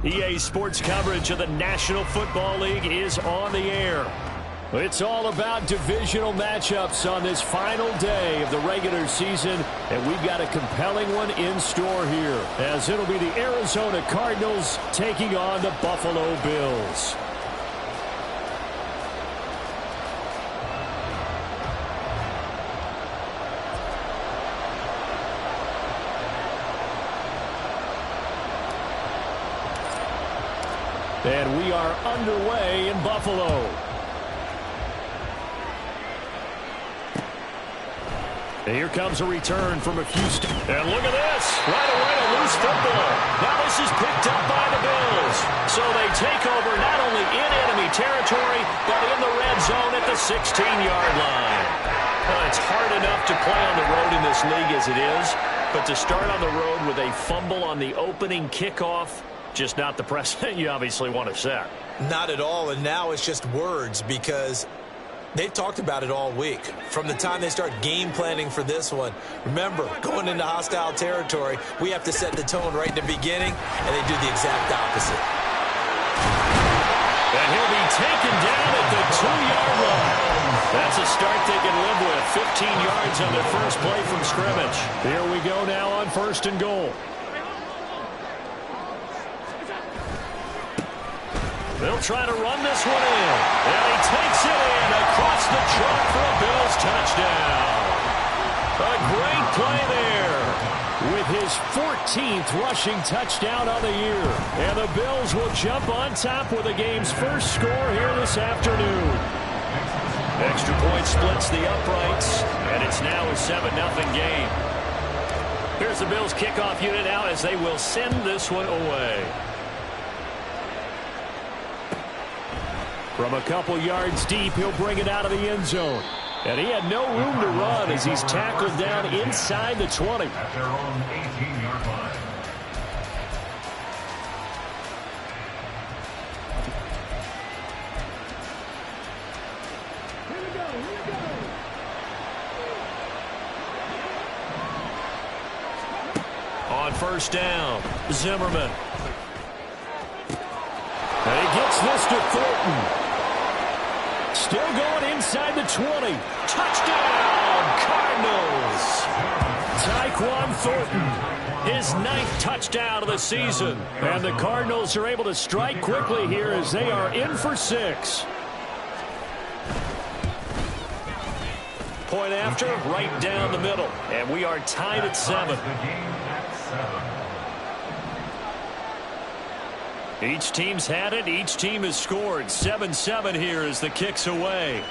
EA Sports coverage of the National Football League is on the air. It's all about divisional matchups on this final day of the regular season, and we've got a compelling one in store here, as it'll be the Arizona Cardinals taking on the Buffalo Bills. And we are underway in Buffalo. And here comes a return from a few steps. And look at this. Right away, a loose football. Now this is picked up by the Bills. So they take over not only in enemy territory, but in the red zone at the 16-yard line. It's hard enough to play on the road in this league as it is, but to start on the road with a fumble on the opening kickoff, just not the precedent you obviously want to set. Not at all, and now it's just words because they've talked about it all week. From the time they start game planning for this one, remember, going into hostile territory, we have to set the tone right in the beginning, and they do the exact opposite. And he'll be taken down at the 2-yard line. That's a start they can live with. 15 yards on their first play from scrimmage. Here we go now on 1st and goal. They'll try to run this one in. And he takes it in across the chalk for a Bills touchdown. A great play there with his 14th rushing touchdown on the year. And the Bills will jump on top with the game's first score here this afternoon. Extra point splits the uprights, and it's now a 7-0 game. Here's the Bills kickoff unit out as they will send this one away. From a couple yards deep, he'll bring it out of the end zone. And he had no room to run as he's tackled down inside the 20. At their own 18-yard line. On 1st down, Zimmerman. And he gets this to Thornton. Still going inside the 20. Touchdown, Cardinals. Tyquan Thornton, his 9th touchdown of the season. And the Cardinals are able to strike quickly here as they are in for 6. Point after, right down the middle. And we are tied at 7. Each team's had it. Each team has scored. 7-7 here as the kick's away.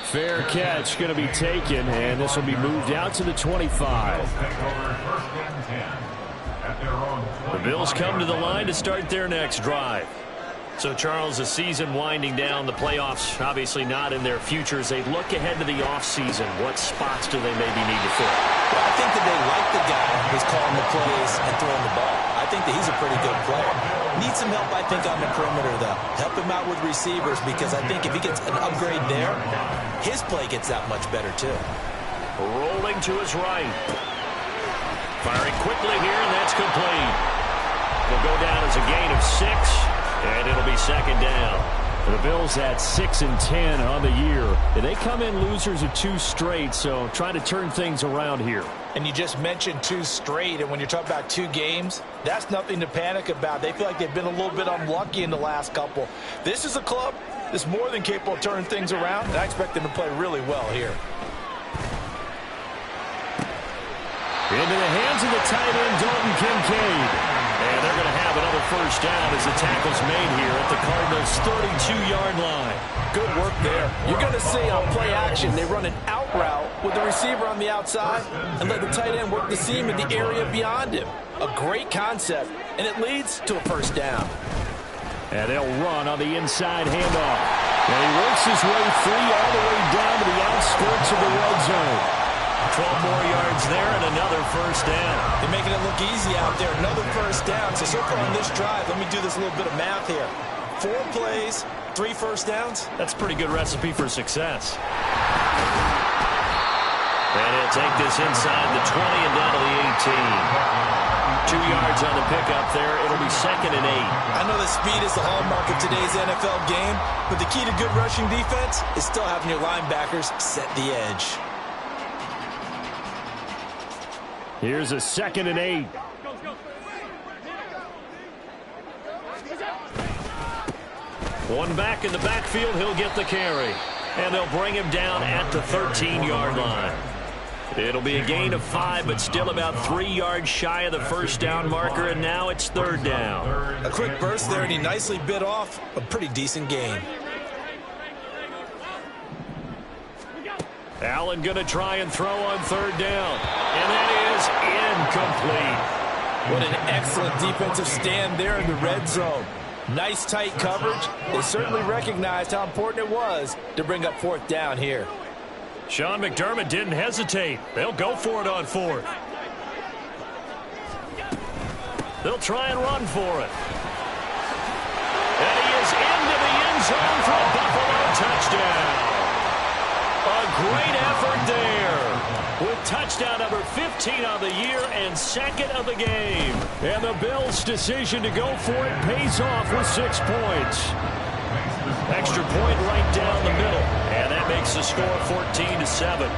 Fair catch going to be taken, and this will be moved out to the 25. The Bills come to the line to start their next drive. So, Charles, the season winding down, the playoffs obviously not in their future. As they look ahead to the offseason, what spots do they maybe need to fill? Well, I think that they like the guy who's calling the plays and throwing the ball. I think that he's a pretty good player. Needs some help, I think, on the perimeter, though. Help him out with receivers because I think if he gets an upgrade there, his play gets that much better, too. Rolling to his right. Firing quickly here, and that's complete. Will go down as a gain of 6. And it'll be 2nd down. The Bills at 6-10 on the year. And they come in losers of 2 straight, so trying to turn things around here. And you just mentioned 2 straight, and when you're talking about 2 games, that's nothing to panic about. They feel like they've been a little bit unlucky in the last couple. This is a club that's more than capable of turning things around, and I expect them to play really well here. Into the hands of the tight end, Dalton Kincaid. And they're going to have another first down as the tackle's made here at the Cardinals' 32-yard line. Good work there. You're going to see on play action, they run an out route with the receiver on the outside and let the tight end work the seam in the area beyond him. A great concept, and it leads to a first down. And they'll run on the inside handoff. And he works his way free all the way down to the outskirts of the red zone. 12 more yards there and another first down. They're making it look easy out there. Another first down. So far on this drive, let me do this little bit of math here. 4 plays, 3 first downs. That's a pretty good recipe for success. And he'll take this inside the 20 and down to the 18. 2 yards on the pickup there. It'll be 2nd and 8. I know that speed is the hallmark of today's NFL game, but the key to good rushing defense is still having your linebackers set the edge. Here's a 2nd and 8. One back in the backfield. He'll get the carry. And they'll bring him down at the 13-yard line. It'll be a gain of 5, but still about 3 yards shy of the first down marker, and now it's 3rd down. A quick burst there, and he nicely bit off a pretty decent gain. Allen going to try and throw on 3rd down. And that is incomplete. What an excellent defensive stand there in the red zone. Nice tight coverage. They certainly recognized how important it was to bring up 4th down here. Sean McDermott didn't hesitate. They'll go for it on 4th. They'll try and run for it. And he is into the end zone for a Buffalo touchdown. A great effort there with touchdown number 15 on the year and 2nd of the game. And the Bills' decision to go for it pays off with 6 points. Extra point right down the middle. And that makes the score 14-7.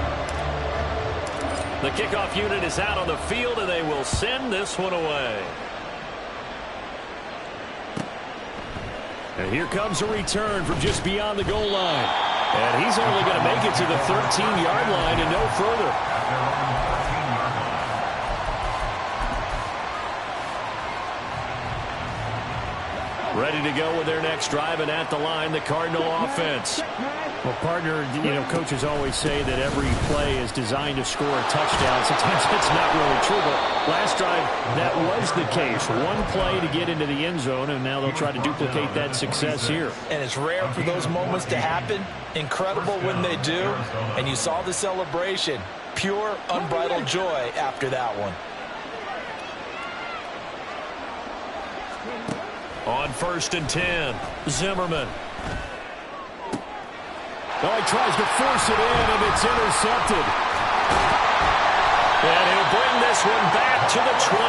The kickoff unit is out on the field, and they will send this one away. And here comes a return from just beyond the goal line. And he's only going to make it to the 13-yard line and no further. Ready to go with their next drive, and at the line, the Cardinal offense. Well, partner, coaches always say that every play is designed to score a touchdown. Sometimes it's not really true, but last drive, that was the case. One play to get into the end zone, and now they'll try to duplicate that success here. And it's rare for those moments to happen. Incredible when they do. And you saw the celebration. Pure, unbridled joy after that one. On 1st and 10, Zimmerman. Oh, he tries to force it in, and it's intercepted. And he'll bring this one back to the 29.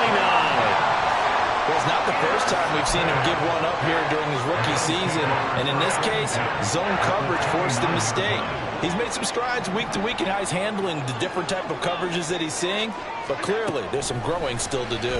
Well, it's not the first time we've seen him give one up here during his rookie season. And in this case, zone coverage forced the mistake. He's made some strides week to week in how he's handling the different type of coverages that he's seeing. But clearly, there's some growing still to do.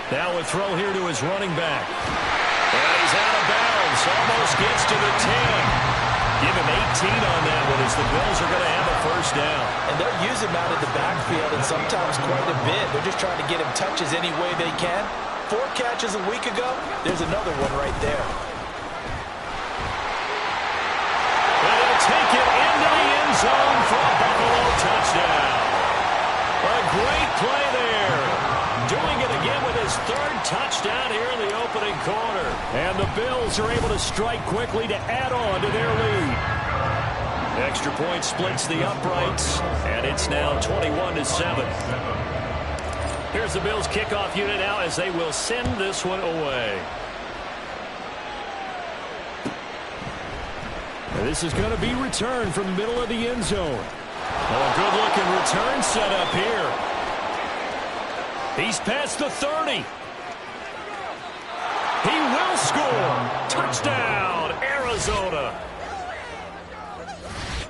Now a throw here to his running back. And he's out of bounds. Almost gets to the 10. Give him 18 on that one as the Bills are going to have a first down. And they'll use him out of the backfield and sometimes quite a bit. They're just trying to get him touches any way they can. 4 catches a week ago. There's another one right there. And he'll take it into the end zone for a Buffalo touchdown. A great play there. Doing it again with his 3rd touchdown here in the opening quarter. And the Bills are able to strike quickly to add on to their lead. Extra point splits the uprights, and it's now 21-7. Here's the Bills kickoff unit now as they will send this one away. And this is going to be returned from the middle of the end zone. Oh, a good-looking return set up here. He's past the 30. He will score. Touchdown, Arizona.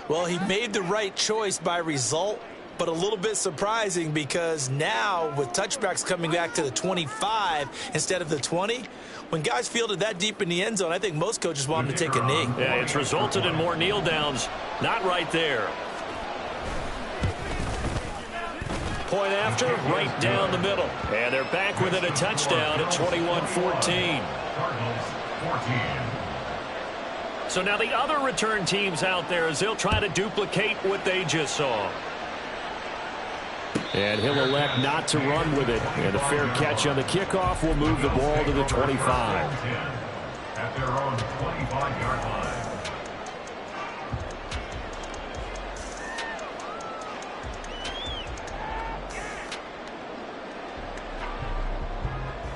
Well, he made the right choice by result, but a little bit surprising because now with touchbacks coming back to the 25 instead of the 20, when guys fielded that deep in the end zone, I think most coaches want him to take a knee. Yeah, it's resulted in more kneel downs. Not right there. point after, right down the middle. And they're back within a touchdown at 21-14. So now the other return teams out there as they'll try to duplicate what they just saw. And he'll elect not to run with it. And a fair catch on the kickoff will move the ball to the 25. At their own 25-yard line.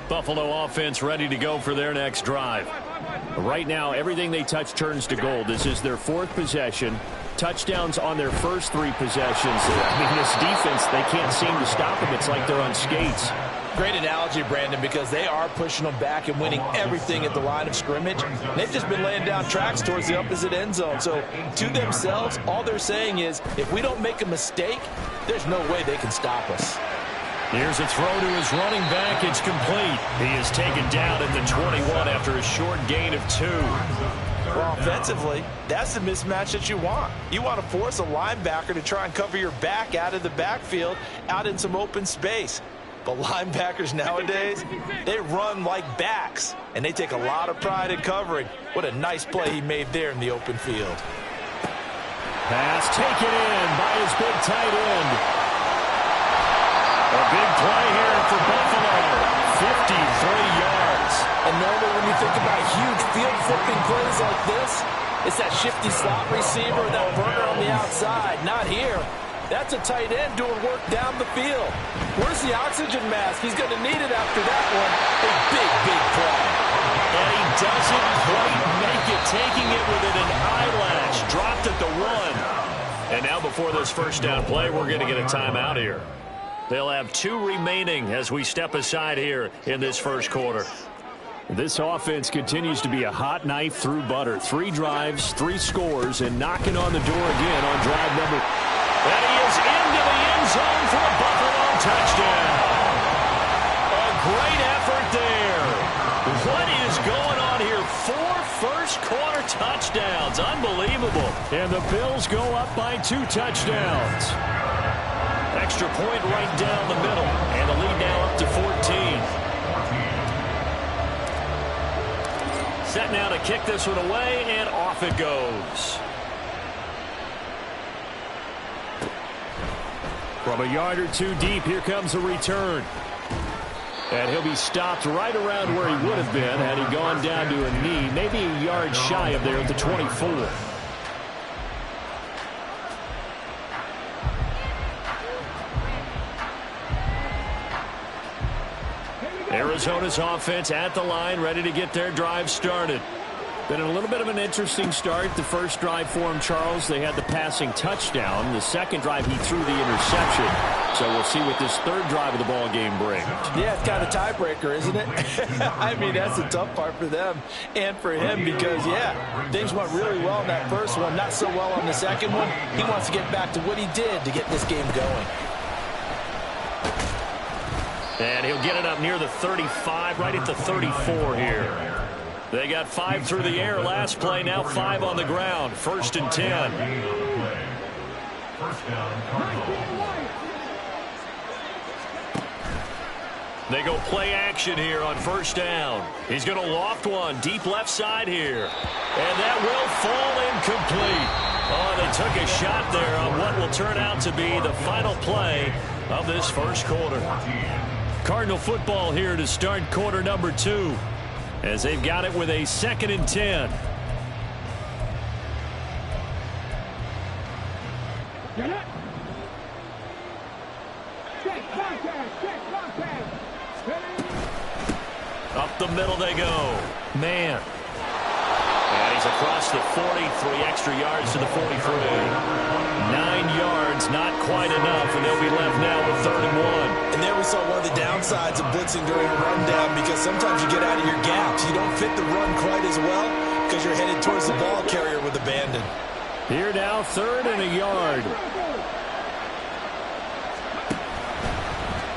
Buffalo offense ready to go for their next drive. Right now, everything they touch turns to gold. This is their fourth possession. Touchdowns on their first three possessions. I mean, this defense, they can't seem to stop them. It's like they're on skates. Great analogy, Brandon, because they are pushing them back and winning everything at the line of scrimmage. They've just been laying down tracks towards the opposite end zone. So to themselves, all they're saying is, if we don't make a mistake, there's no way they can stop us. Here's a throw to his running back. It's complete. He is taken down at the 21 after a short gain of 2. Well, offensively, that's the mismatch that you want. You want to force a linebacker to try and cover your back out of the backfield, out in some open space. But linebackers nowadays, they run like backs, and they take a lot of pride in covering. What a nice play he made there in the open field. Pass taken in by his big tight end. A big play here for Buffalo. 53 yards. And normally when you think about huge field flipping plays like this, it's that shifty slot receiver, that burner on the outside. Not here. That's a tight end doing work down the field. Where's the oxygen mask? He's going to need it after that one. A big, big play. And he doesn't quite make it, taking it within an eyelash. Dropped at the 1. And now before this first down play, we're going to get a timeout here. They'll have 2 remaining as we step aside here in this first quarter. This offense continues to be a hot knife through butter. 3 drives, 3 scores, and knocking on the door again on drive number. And he is into the end zone for a Buffalo touchdown. A great effort there. What is going on here? 4 first-quarter touchdowns. Unbelievable. And the Bills go up by 2 touchdowns. Extra point right down the middle. And the lead now up to 14. Set now to kick this one away, and off it goes. From a yard or 2 deep, here comes a return. And he'll be stopped right around where he would have been had he gone down to a knee, maybe a yard shy of there at the 24. Arizona's offense at the line, ready to get their drive started. Been a little bit of an interesting start. The first drive for him, Charles, they had the passing touchdown. The second drive, he threw the interception. So we'll see what this third drive of the ball game brings. Yeah, it's kind of a tiebreaker, isn't it? I mean, that's the tough part for them and for him because, yeah, things went really well in that first one, not so well on the second one. He wants to get back to what he did to get this game going. And he'll get it up near the 35, right at the 34 here. They got 5 through the air last play, now 5 on the ground. 1st and 10. First down, Cardinals. They go play action here on 1st down. He's going to loft one deep left side here. And that will fall incomplete. Oh, they took a shot there on what will turn out to be the final play of this first quarter. Cardinal football here to start quarter number 2 as they've got it with a 2nd and 10. Up the middle they go. Man. And he's across the 40, 3 extra yards to the 43. 9 yards, not quite enough, and they'll be left now with 3rd and 1. And there we saw one of the downsides of blitzing during a rundown because sometimes you get out of your gaps. You don't fit the run quite as well because you're headed towards the ball carrier with abandon. Here now, 3rd and a yard.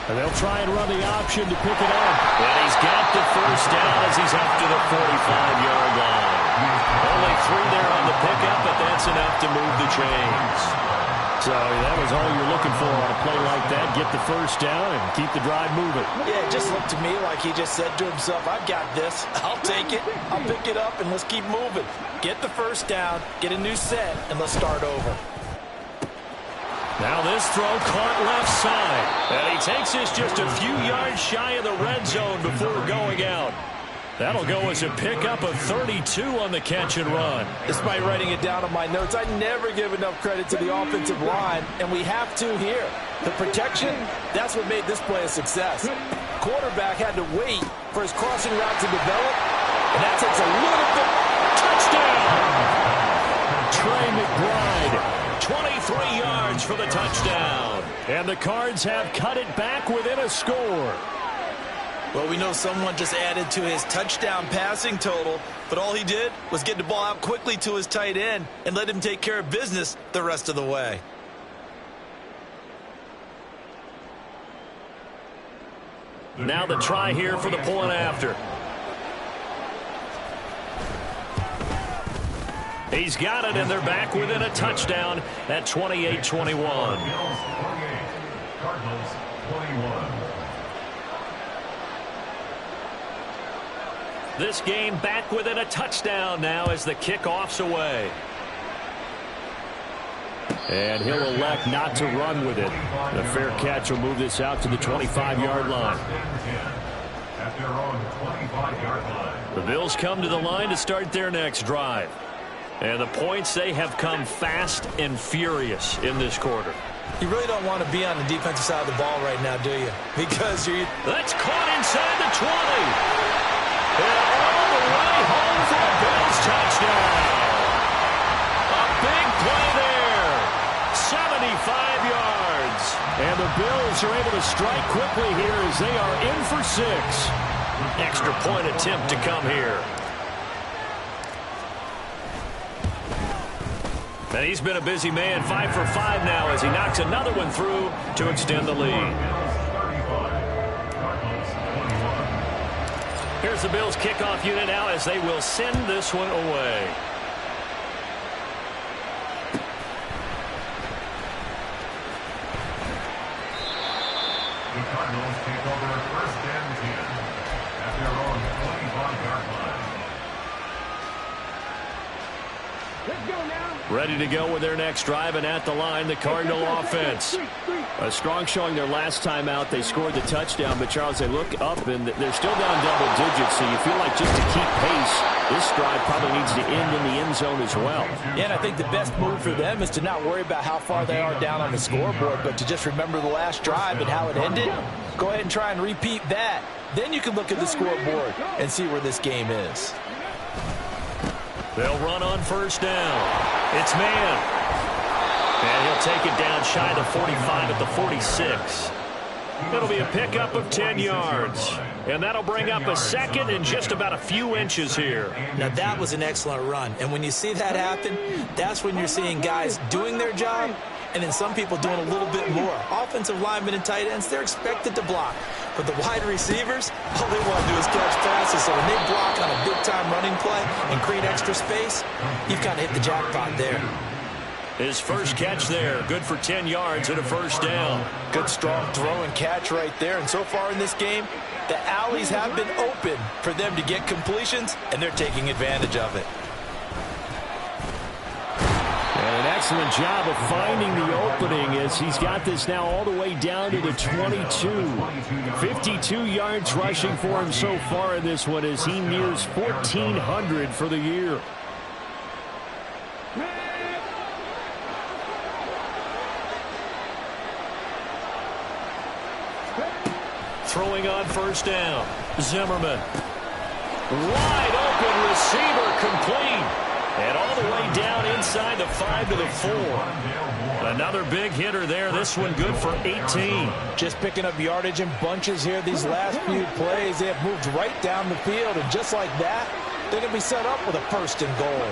And they'll try and run the option to pick it up. And he's got the first down as he's up to the 45-yard line. Only 3 there on the pickup, but that's enough to move the chains. So that was all you're looking for on a play like that. Get the first down and keep the drive moving. Yeah, it just looked to me like he just said to himself, I've got this. I'll take it. I'll pick it up, and let's keep moving. Get the first down, get a new set, and let's start over. Now this throw caught left side. And he takes this just a few yards shy of the red zone before going out. That'll go as a pickup of 32 on the catch and run. Despite writing it down on my notes, I never give enough credit to the offensive line, and we have to here. The protection, that's what made this play a success. Quarterback had to wait for his crossing route to develop, and that takes a little bit. Touchdown! Trey McBride, 23 yards for the touchdown. And the Cards have cut it back within a score. Well, we know someone just added to his touchdown passing total, but all he did was get the ball out quickly to his tight end and let him take care of business the rest of the way. Now the try here for the point after. He's got it, and they're back within a touchdown at 28-21. Cardinals 21. This game back within a touchdown now as the kickoff's away. And he'll elect not to run with it. The fair catch will move this out to the 25-yard line. At their own 25-yard line. The Bills come to the line to start their next drive. And the points, they have come fast and furious in this quarter. You really don't want to be on the defensive side of the ball right now, do you? Because you're... That's caught inside the 20. And all the way home for a Bills touchdown. A big play there. 75 yards. And the Bills are able to strike quickly here as they are in for 6. Extra point attempt to come here. And he's been a busy man, 5 for 5 now as he knocks another one through to extend the lead. Here's the Bills kickoff unit now as they will send this one away. The Cardinals take over first and 10 at their own 25-yard line. Let's go now. Ready to go with their next drive, and at the line, the Cardinal offense. A strong showing their last time out. They scored the touchdown, but Charles, they look up, and they're still down double digits, so you feel like just to keep pace, this drive probably needs to end in the end zone as well. Yeah, and I think the best move for them is to not worry about how far they are down on the scoreboard, but to just remember the last drive and how it ended. Go ahead and try and repeat that. Then you can look at the scoreboard and see where this game is. They'll run on first down. It's man. And he'll take it down shy of the 45 at the 46. It'll be a pickup of 10 yards. And that'll bring up a second and just about a few inches here. Now, that was an excellent run. And when you see that happen, that's when you're seeing guys doing their job and then some people doing a little bit more. Offensive linemen and tight ends, they're expected to block. But the wide receivers, all they want to do is catch passes. So when they block on a big-time running play and create extra space, you've kind of hit the jackpot there. His first catch there, good for 10 yards and a first down. Good strong throw and catch right there. And so far in this game, the alleys have been open for them to get completions, and they're taking advantage of it. And an excellent job of finding the opening as he's got this now all the way down to the 22. 52 yards rushing for him so far in this one as he nears 1,400 for the year. Throwing on first down. Zimmerman. Wide open receiver complete. And all the way down inside the 5 to the 4. Another big hitter there. This one good for 18. Just picking up yardage in bunches here these last few plays. They have moved right down the field. And just like that, they're going to be set up with a first and goal.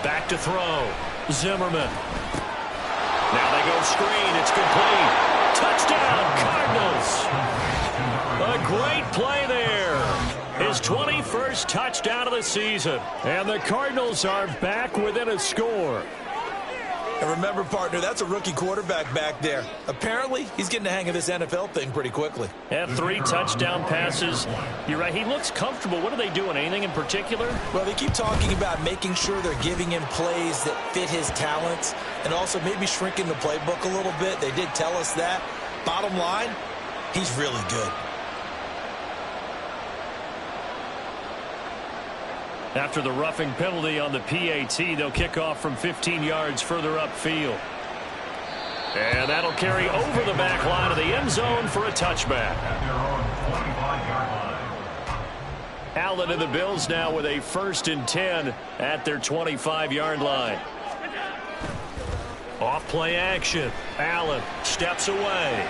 Back to throw. Zimmerman. Now they go screen. It's complete. Touchdown, Cardinals. A great play there. His 21st touchdown of the season. And the Cardinals are back within a score. And remember, partner, that's a rookie quarterback back there. Apparently, he's getting the hang of this NFL thing pretty quickly. Had 3 touchdown passes. You're right, he looks comfortable. What are they doing? Anything in particular? Well, they keep talking about making sure they're giving him plays that fit his talents and also maybe shrinking the playbook a little bit. They did tell us that. Bottom line, he's really good. After the roughing penalty on the PAT, they'll kick off from 15 yards further upfield. And that'll carry over the back line of the end zone for a touchback. At their own 25-yard line. Allen and the Bills now with a 1st and 10 at their 25-yard line. Off play action. Allen steps away.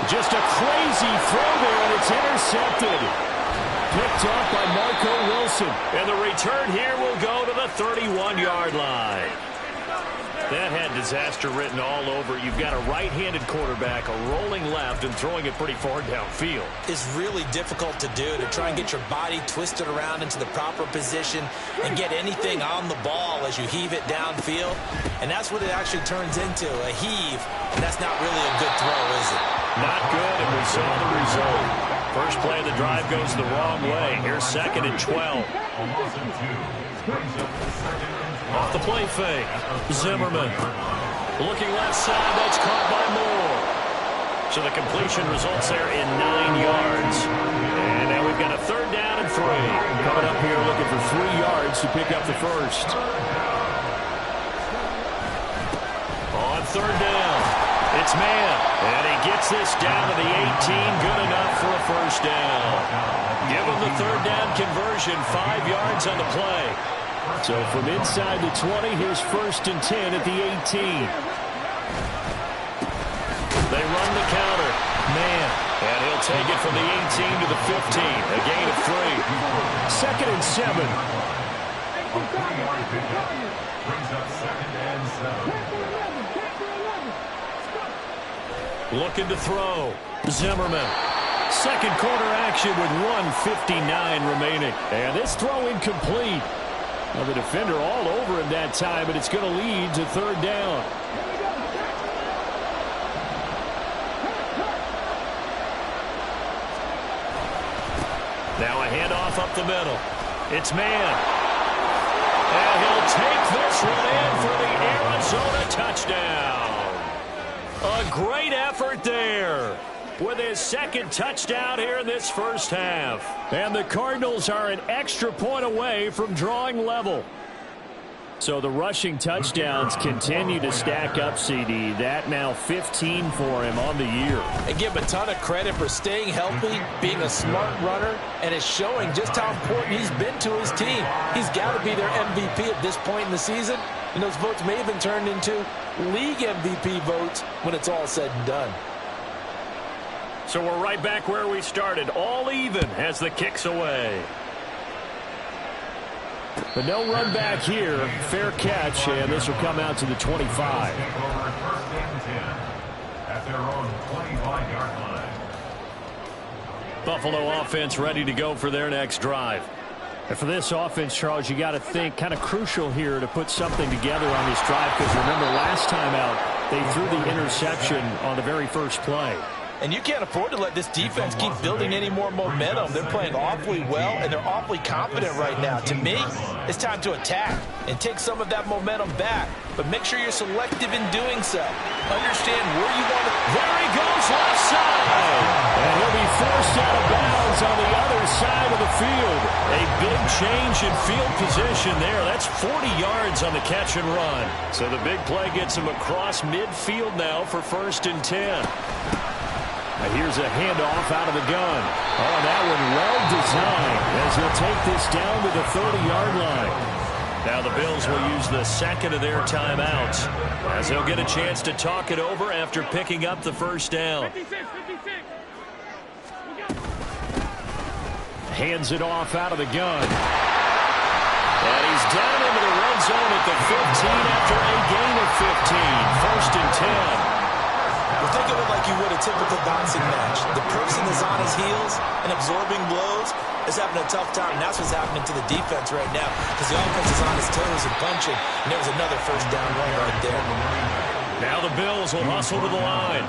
Just a crazy throw there, and it's intercepted. Picked off by Marco Wilson. And the return here will go to the 31-yard line. That had disaster written all over it. You've got a right-handed quarterback, a rolling left, and throwing it pretty far downfield. It's really difficult to do, to try and get your body twisted around into the proper position and get anything on the ball as you heave it downfield. And that's what it actually turns into, a heave. And that's not really a good throw, is it? Not good, and we saw the result. First play of the drive goes the wrong way. Here's 2nd and 12. Off the play fake. Zimmerman. Looking left side. That's caught by Moore. So the completion results there in 9 yards. And now we've got a 3rd down and 3. Coming up here looking for 3 yards to pick up the first. On 3rd down. It's man, and he gets this down to the 18, good enough for a first down. Give him the 3rd down conversion, 5 yards on the play. So from inside the 20, here's 1st and 10 at the 18. They run the counter, man, and he'll take it from the 18 to the 15, a gain of 3. 2nd and 7. A 3-yard pickup brings up 2nd and 7. Looking to throw. Zimmerman. 2nd quarter action with 1:59 remaining. And this throw incomplete. Well, the defender all over him that time, but it's going to lead to 3rd down. Now a handoff up the middle. It's man. And he'll take this one in for the Arizona touchdown. A great effort there with his 2nd touchdown here in this first half. And the Cardinals are an extra point away from drawing level. So the rushing touchdowns continue to stack up, CD. That now 15 for him on the year. And give him a ton of credit for staying healthy, being a smart runner, and it's showing just how important he's been to his team. He's got to be their MVP at this point in the season. And those votes may have been turned into league MVP votes when it's all said and done. So we're right back where we started, all even as the kick's away. But no run back here. Fair catch, and this will come out to the 25. Take over 1st and 10 at their own 25-yard line. Buffalo offense ready to go for their next drive. And for this offense, Charles, you got to think kind of crucial here to put something together on this drive, because remember last time out they threw the interception on the very first play. And you can't afford to let this defense keep building any more momentum. They're playing awfully well, and they're awfully confident right now. To me, it's time to attack and take some of that momentum back. But make sure you're selective in doing so. Understand where you want to... There he goes left side. And he'll be forced out of bounds on the other side of the field. A big change in field position there. That's 40 yards on the catch and run. So the big play gets him across midfield now for 1st and 10. Here's a handoff out of the gun. Oh, that one well designed as he'll take this down to the 30-yard line. Now the Bills will use the 2nd of their timeouts as they'll get a chance to talk it over after picking up the first down. 56. Hands it off out of the gun. And he's down into the red zone at the 15 after a gain of 15. 1st and 10. Well, think of it like you would a typical boxing match. The person is on his heels and absorbing blows. is having a tough time, and that's what's happening to the defense right now because the offense is on its toes and punching, and there was another first down run right there. Now the Bills will hustle to the line.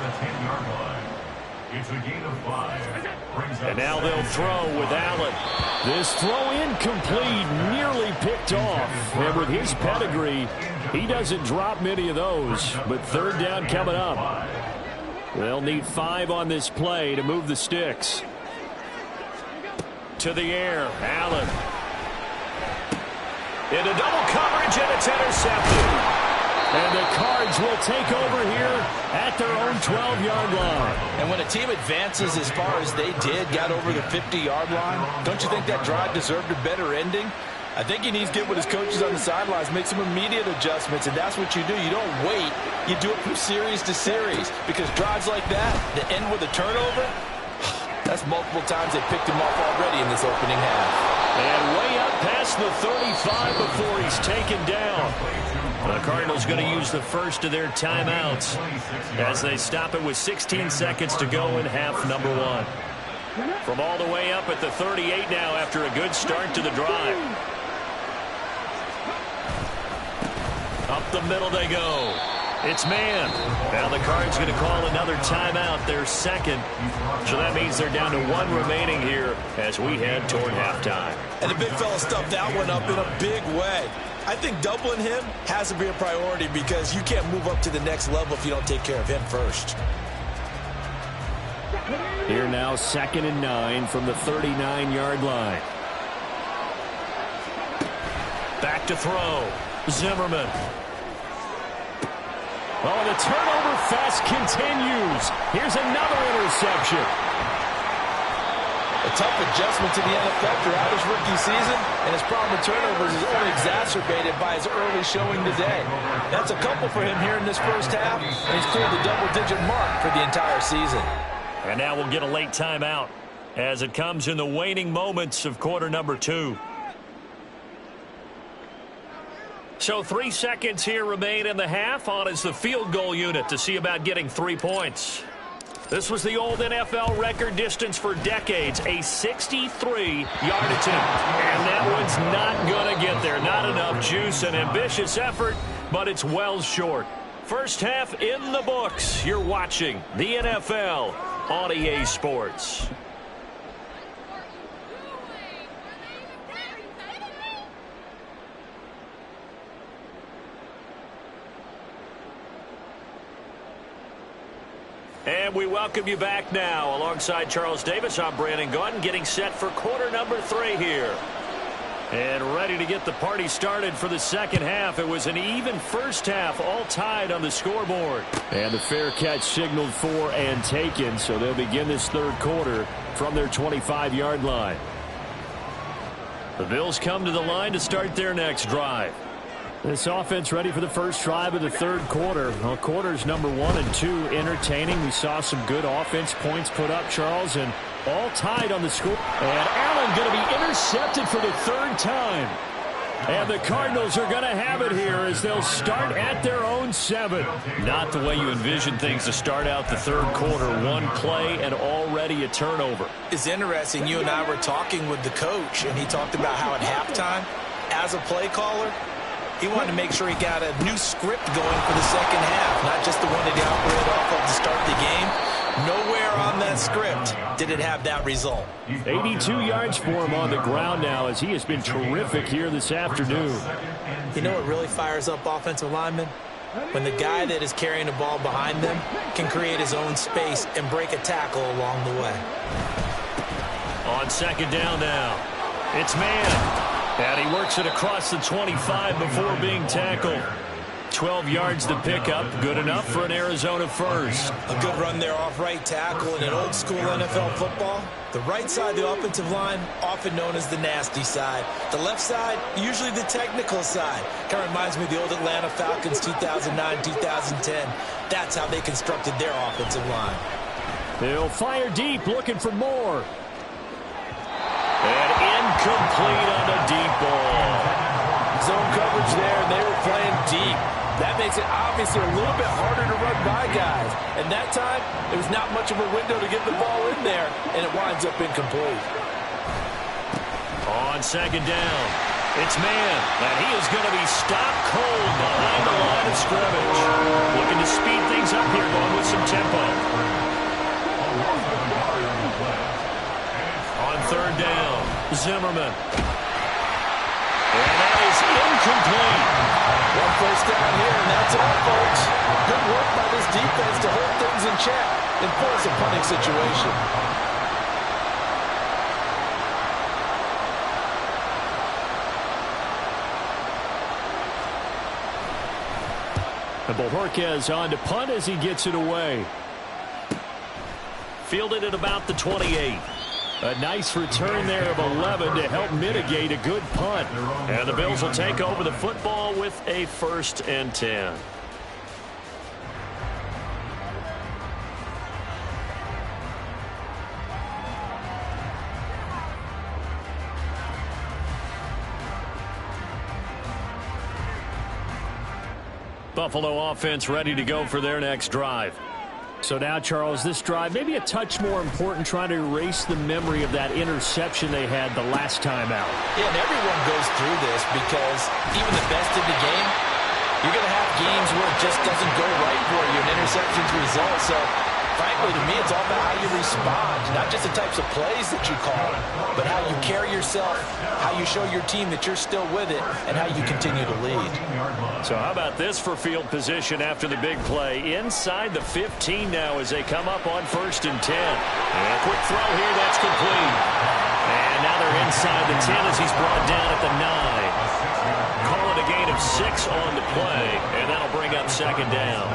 It's a gain of 5. And now they'll throw with Allen. This throw incomplete, nearly picked off. And with his pedigree, he doesn't drop many of those. But third down coming up. They'll need 5 on this play to move the sticks. To the air, Allen. Into double coverage, and it's intercepted. And the Cards will take over here at their own 12-yard line. And when a team advances as far as they did, got over the 50-yard line, don't you think that drive deserved a better ending? I think he needs to get with his coaches on the sidelines, make some immediate adjustments, and that's what you do. You don't wait. You do it from series to series because drives like that end with a turnover, that's multiple times they picked him off already in this opening half. And way up past the 35 before he's taken down. The Cardinals going to use the first of their timeouts as they stop it with 16 seconds to go in half number 1. From all the way up at the 38 now after a good start to the drive. Up the middle they go. It's man. Now the Cards going to call another timeout, their second. So that means they're down to 1 remaining here as we head toward halftime. And the big fella stuffed that one up in a big way. I think doubling him has to be a priority because you can't move up to the next level if you don't take care of him first. Here now, 2nd and 9 from the 39-yard line. Back to throw. Zimmerman. Oh, the turnover fest continues. Here's another interception. A tough adjustment to the NFL throughout his rookie season, and his problem with turnovers is only exacerbated by his early showing today. That's a couple for him here in this first half, and he's cleared the double-digit mark for the entire season. And now we'll get a late timeout as it comes in the waning moments of quarter number 2. So 3 seconds here remain in the half. On is the field goal unit to see about getting 3 points. This was the old NFL record distance for decades, a 63-yard attempt. And that one's not going to get there. Not enough juice, an ambitious effort, but it's well short. First half in the books. You're watching the NFL on EA Sports. And we welcome you back now. Alongside Charles Davis, I'm Brandon Gaudin, getting set for quarter number 3 here. And ready to get the party started for the second half. It was an even first half, all tied on the scoreboard. And the fair catch signaled for and taken, so they'll begin this third quarter from their 25-yard line. The Bills come to the line to start their next drive. This offense ready for the first drive of the third quarter. Well, quarters number 1 and 2 entertaining. We saw some good offense points put up, Charles, and all tied on the score. And Allen going to be intercepted for the third time. And the Cardinals are going to have it here as they'll start at their own 7. Not the way you envision things to start out the third quarter. 1 play and already a turnover. It's interesting. You and I were talking with the coach, and he talked about how at halftime, as a play caller, he wanted to make sure he got a new script going for the second half, not just the one that he operated off of to start the game. Nowhere on that script did it have that result. 82 yards for him on the ground now as he has been terrific here this afternoon. You know what really fires up offensive linemen? When the guy that is carrying the ball behind them can create his own space and break a tackle along the way. On second down now, it's man. And he works it across the 25 before being tackled. 12 yards to pick up. Good enough for an Arizona first. A good run there off right tackle in an old-school NFL football. The right side of the offensive line, often known as the nasty side. The left side, usually the technical side. Kind of reminds me of the old Atlanta Falcons 2009-2010. That's how they constructed their offensive line. They'll fire deep, looking for more. And incomplete on the deep ball. Zone coverage there, and they were playing deep. That makes it obviously a little bit harder to run by guys. And that time, there was not much of a window to get the ball in there, and it winds up incomplete. On second down, it's man, and he is going to be stopped cold behind the line of scrimmage. Looking to speed things up here, going with some tempo. On third down, Zimmerman. And that is incomplete. One first down here, and that's all, folks. Good work by this defense to hold things in check and force a punting situation. And Bojorquez on to punt as he gets it away. Fielded at about the 28. A nice return there of 11 to help mitigate a good punt. And the Bills will take over the football with a 1st and 10. Buffalo offense ready to go for their next drive. So now, Charles, this drive maybe a touch more important, trying to erase the memory of that interception they had the last time out. Yeah, and everyone goes through this because even the best in the game, you're going to have games where it just doesn't go right for you, and interceptions result. So, frankly, to me, it's all about how you respond, not just the types of plays that you call, but how you carry yourself, how you show your team that you're still with it, and how you continue to lead. So how about this for field position after the big play? Inside the 15 now as they come up on 1st and 10. And a quick throw here, that's complete. And now they're inside the 10 as he's brought down at the 9. Call it a gain of 6 on the play, and that'll bring up 2nd down.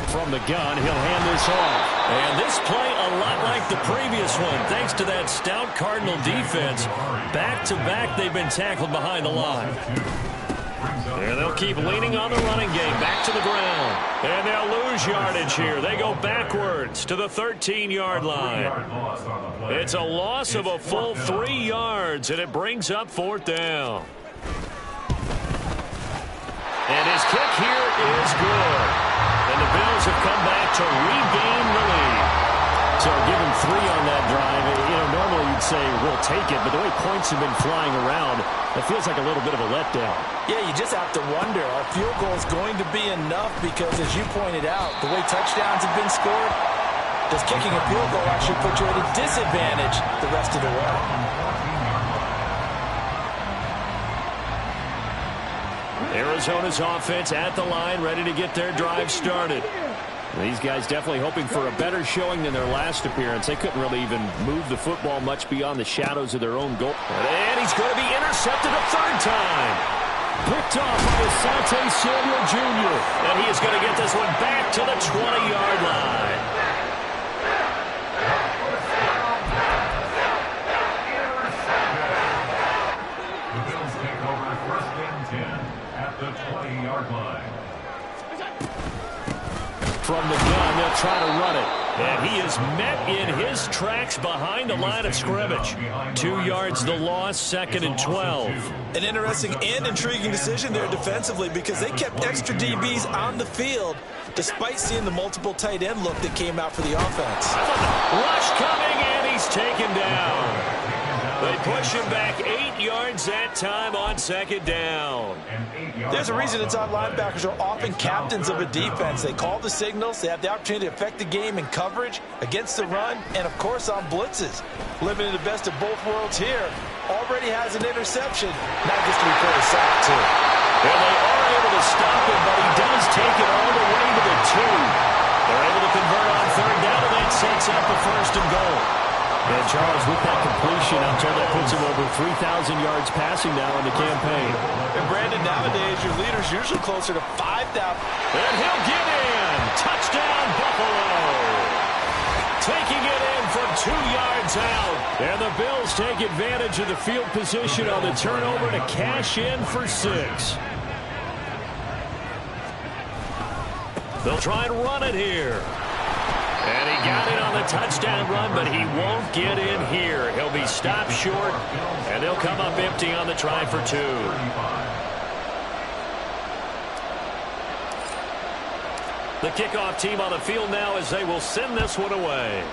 From the gun, he'll hand this off. And this play a lot like the previous one, thanks to that stout Cardinal defense. Back-to-back, they've been tackled behind the line. And they'll keep leaning on the running game, back to the ground. And they'll lose yardage here. They go backwards to the 13-yard line. It's a loss of a full 3 yards, and it brings up 4th down. And his kick here is good. And the Bills have come back to regain the lead. So give him 3 on that drive. You know, normally you'd say we'll take it, but the way points have been flying around, it feels like a little bit of a letdown. Yeah, you just have to wonder, are field goals going to be enough? Because as you pointed out, the way touchdowns have been scored, does kicking a field goal actually put you at a disadvantage the rest of the way? Arizona's offense at the line, ready to get their drive started. These guys definitely hoping for a better showing than their last appearance. They couldn't really even move the football much beyond the shadows of their own goal. And he's going to be intercepted a 3rd time. Picked off by Asante Samuel Jr. And he is going to get this one back to the 20-yard line. The Bills take over 1st and 10 at the 20-yard line. From the gun, they'll try to run it. And he is met in his tracks behind the line of scrimmage. 2 yards the loss, 2nd and 12. An interesting and intriguing decision there defensively because they kept extra DBs on the field despite seeing the multiple tight end look that came out for the offense. Rush coming, and he's taken down. They push him back 8 yards that time on 2nd down. There's a reason inside linebackers are often captains of a defense. They call the signals. They have the opportunity to affect the game in coverage, against the run, and, of course, on blitzes. Living in the best of both worlds here. Already has an interception. Now gets to report a sack, too. Well, they are able to stop him, but he does take it all the way to the 2. They're able to convert on 3rd down, and that sets up a 1st and goal. And Charles, with that completion, I'm told that puts him over 3,000 yards passing now in the campaign. And Brandon, nowadays, your leader's usually closer to 5,000. And he'll get in. Touchdown, Buffalo. Taking it in from 2 yards out. And the Bills take advantage of the field position on the turnover to cash in for 6. They'll try and run it here. And he got it on the touchdown run, but he won't get in here. He'll be stopped short, and they'll come up empty on the try for 2. The kickoff team on the field now as they will send this one away.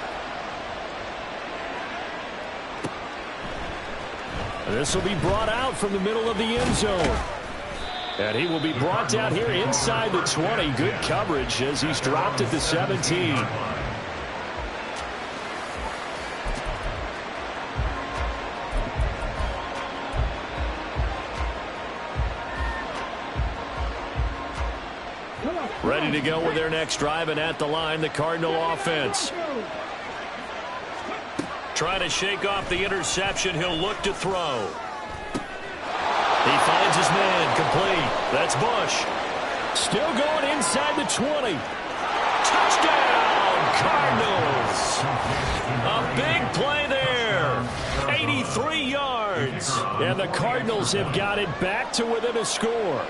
This will be brought out from the middle of the end zone. And he will be brought down here inside the 20. Good coverage as he's dropped at the 17. Ready to go with their next drive, and at the line, the Cardinal offense. Trying to shake off the interception. He'll look to throw. He finds his man, complete. That's Bush. Still going inside the 20. Touchdown, Cardinals. A big play there. 83 yards. And the Cardinals have got it back to within a score.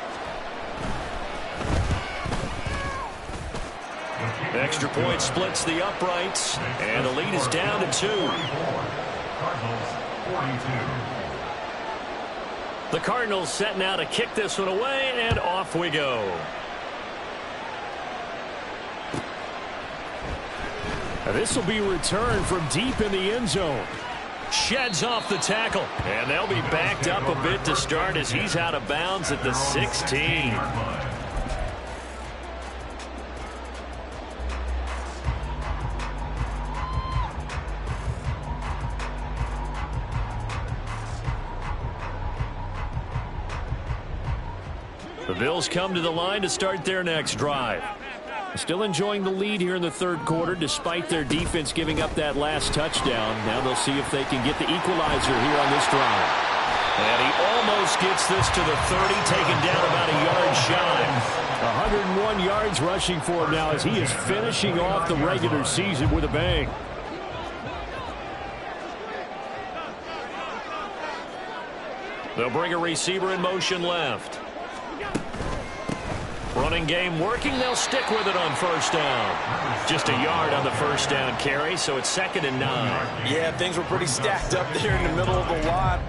Extra point splits the uprights, and the lead is down to 2. Cardinals 42. The Cardinals setting out to kick this one away, and off we go. This will be returned from deep in the end zone. Sheds off the tackle, and they'll be backed up a bit to start as he's out of bounds at the 16. The Bills come to the line to start their next drive. Still enjoying the lead here in the third quarter despite their defense giving up that last touchdown. Now they'll see if they can get the equalizer here on this drive. And he almost gets this to the 30, taken down about a yard shy. 101 yards rushing for him now as he is finishing off the regular season with a bang. They'll bring a receiver in motion left. Running game working. They'll stick with it on first down. Just a yard on the first down carry, so it's 2nd and 9. Yeah, things were pretty stacked up there in the middle of the lot.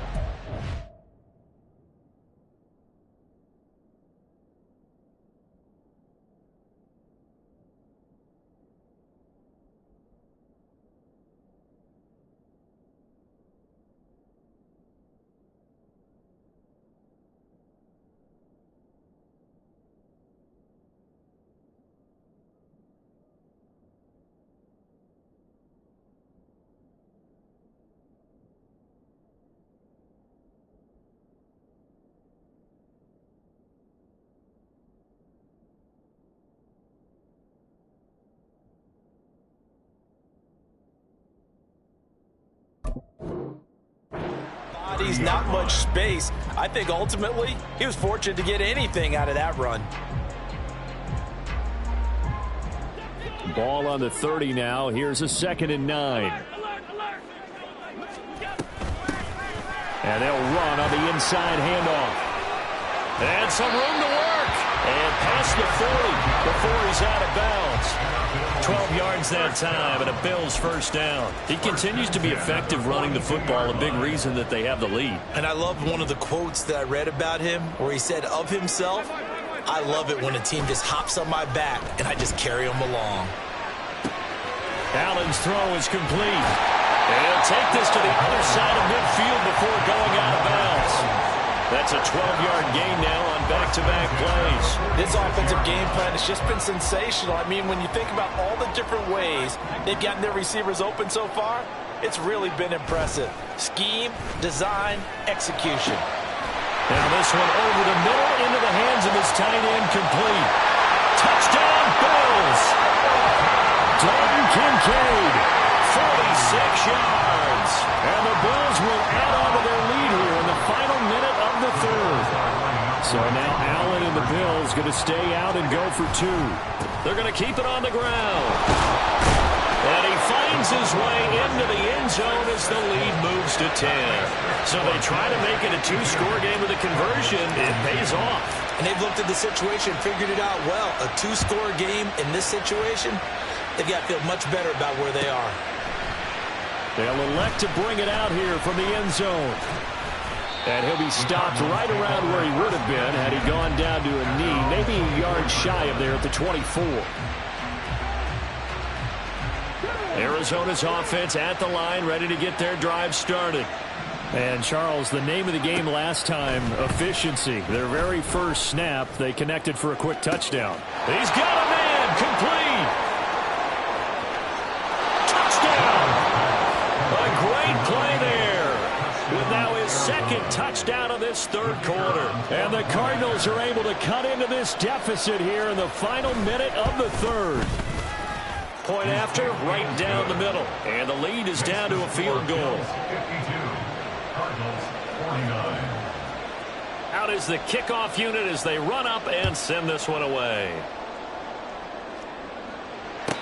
Bodies, not much space. I think ultimately he was fortunate to get anything out of that run. Ball on the 30 now. Here's a 2nd and 9. And they'll run on the inside handoff. And some room to work. And past the 40 before he's out of bounds. 12 yards that time and a Bills first down. He continues to be effective running the football, a big reason that they have the lead. And I love one of the quotes that I read about him where he said of himself, I love it when a team just hops on my back and I just carry them along. Allen's throw is complete. And he'll take this to the other side of midfield before going out of bounds. That's a 12-yard gain now on back-to-back plays. This offensive game plan has just been sensational. I mean, when you think about all the different ways they've gotten their receivers open so far, it's really been impressive. Scheme, design, execution. Now this one over the middle into the hands of his tight end, complete. Touchdown, Bills! Dalton Kincaid, 46 yards. And the Bills will add on to their lead here in the final minute of the third. So now Allen and the Bills going to stay out and go for 2. They're going to keep it on the ground. And he finds his way into the end zone as the lead moves to 10. So they try to make it a 2-score game with a conversion. It pays off. And they've looked at the situation, figured it out well. A 2-score game in this situation, they've got to feel much better about where they are. They'll elect to bring it out here from the end zone. And he'll be stopped right around where he would have been had he gone down to a knee, maybe a yard shy of there at the 24. Arizona's offense at the line, ready to get their drive started. And, Charles, the name of the game last time, efficiency. Their very first snap, they connected for a quick touchdown. He's got a man, complete. Touchdown. A great play there. With now his second touchdown of this third quarter. And the Cardinals are able to cut into this deficit here in the final minute of the third. Point after, right down the middle. And the lead is down to a field goal. 52. Cardinals 49. Out is the kickoff unit as they run up and send this one away.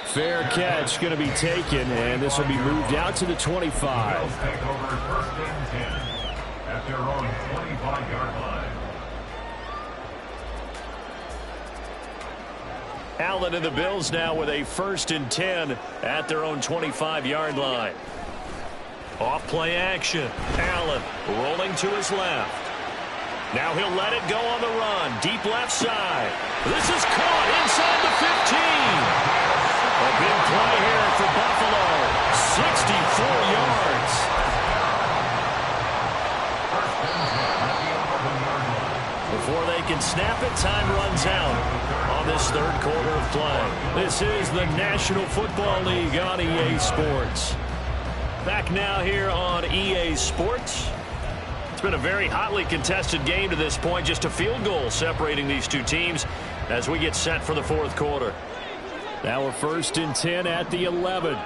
Fair catch going to be taken, and this will be moved out to the 25. Bills take over first and 10 at their own 25-yard line. Allen and the Bills now with a 1st and 10 at their own 25-yard line. Off play action. Allen rolling to his left. Now he'll let it go on the run. Deep left side. This is caught inside the 15. A big play here for Buffalo. 64 yards. Before they can snap it, time runs out on this third quarter of play. This is the National Football League on EA Sports. Back now here on EA Sports. It's been a very hotly contested game to this point. Just a field goal separating these two teams as we get set for the fourth quarter. Now we're 1st and 10 at the 11.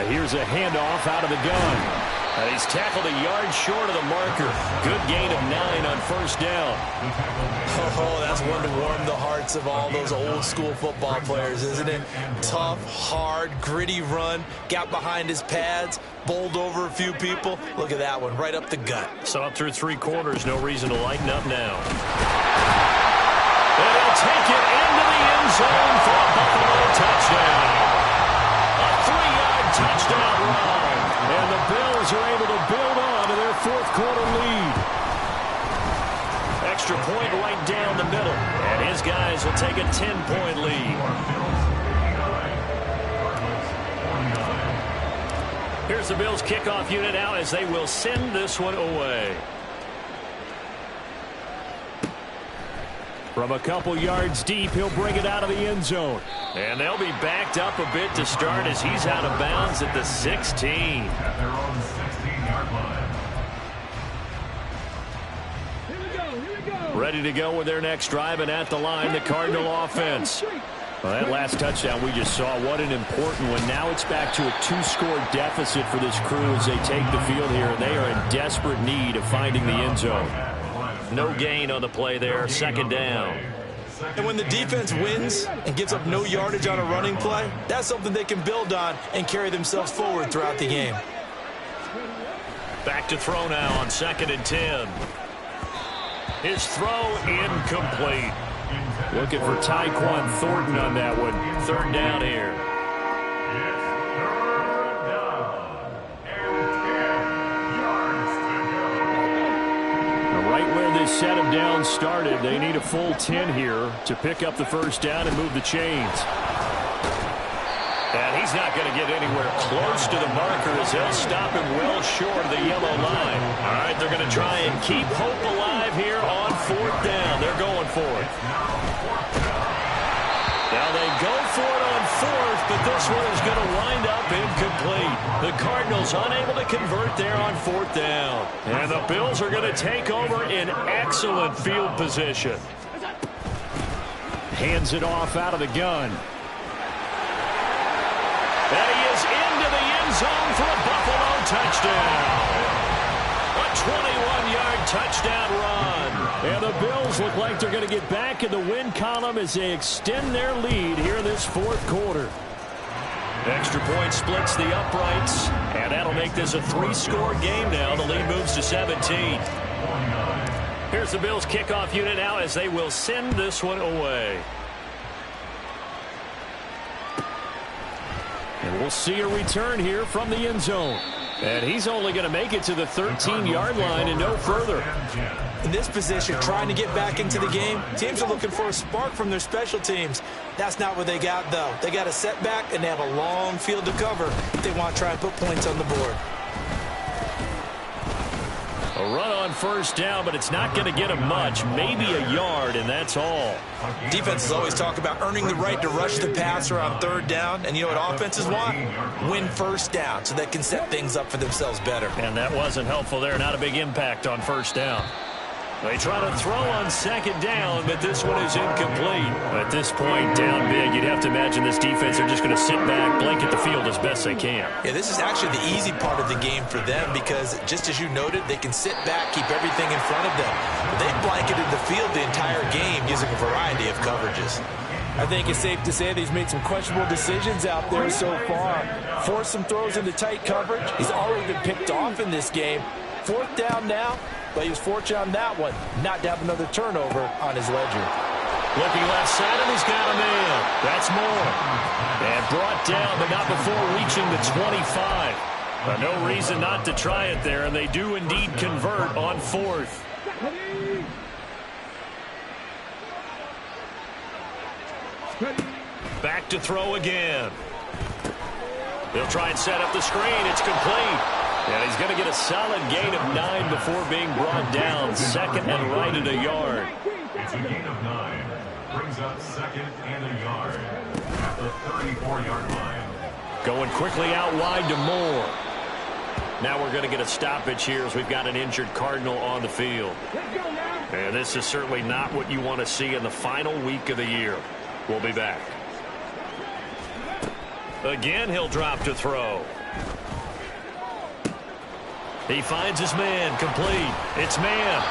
Here's a handoff out of the gun. He's tackled a yard short of the marker. Good gain of 9 on 1st down. Oh, that's one to warm the hearts of all those old school football players, isn't it? Tough, hard, gritty run. Got behind his pads, bowled over a few people. Look at that one, right up the gut. So up through 3 quarters, no reason to lighten up now. And he'll take it into the end zone for a Buffalo touchdown. A 3-yard touchdown run. And the Bills are able to build on to their fourth quarter lead. Extra point right down the middle. And his guys will take a 10-point lead. Here's the Bills kickoff unit now as they will send this one away. From a couple yards deep, he'll bring it out of the end zone. And they'll be backed up a bit to start as he's out of bounds at the 16. At their own 16-yard line. Here we go. Ready to go with their next drive, and at the line, the Cardinal offense. Well, that last touchdown we just saw, what an important one. Now it's back to a 2-score deficit for this crew as they take the field here, and they are in desperate need of finding the end zone. No gain on the play there, 2nd down. And when the defense wins and gives up no yardage on a running play, that's something they can build on and carry themselves forward throughout the game. Back to throw now on 2nd and 10. His throw incomplete. Looking for Tyquan Thornton on that one. 3rd down here. It's 3rd down and 10 yards to go. Right where this set of downs started, they need a full 10 here to pick up the 1st down and move the chains. And he's not going to get anywhere close to the marker as they'll stop him well short of the yellow line. All right, they're going to try and keep hope alive here on 4th down. They're going for it. Now they go for it on 4th, but this one is going to wind up incomplete. The Cardinals unable to convert there on 4th down. And the Bills are going to take over in excellent field position. Hands it off out of the gun. And he is into the end zone for a Buffalo touchdown. A 21-yard touchdown run. And the Bills look like they're going to get back in the win column as they extend their lead here in this 4th quarter. Extra point splits the uprights, and that'll make this a 3-score game now. The lead moves to 17. Here's the Bills kickoff unit now as they will send this one away. And we'll see a return here from the end zone. And he's only going to make it to the 13-yard line and no further. In this position, trying to get back into the game, teams are looking for a spark from their special teams. That's not what they got, though. They got a setback, and they have a long field to cover if they want to try and put points on the board. A run on first down, but it's not going to get him much, maybe a yard, and that's all. Defenses always talk about earning the right to rush the passer on third down, and you know what offenses want? Win first down so they can set things up for themselves better. And that wasn't helpful there, not a big impact on first down. They try to throw on second down, but this one is incomplete. At this point, down big, you'd have to imagine this defense are just going to sit back, blanket the field as best they can. Yeah, this is actually the easy part of the game for them because, just as you noted, they can sit back, keep everything in front of them. But they blanketed the field the entire game using a variety of coverages. I think it's safe to say that he's made some questionable decisions out there so far. Forced some throws into tight coverage. He's already been picked off in this game. Fourth down now. But he was fortunate on that one, not to have another turnover on his ledger. Looking left side, and he's got a man. That's Moore. And brought down, but not before reaching the 25. But no reason not to try it there, and they do indeed convert on fourth. Back to throw again. He'll try and set up the screen. It's complete. And he's going to get a solid gain of 9 before being brought down. Second and right at a yard. It's a gain of 9. Brings up second and a yard at the 34-yard line. Going quickly out wide to Moore. Now we're going to get a stoppage here as we've got an injured Cardinal on the field. And this is certainly not what you want to see in the final week of the year. We'll be back. Again, he'll drop to throw. He finds his man, complete. It's man.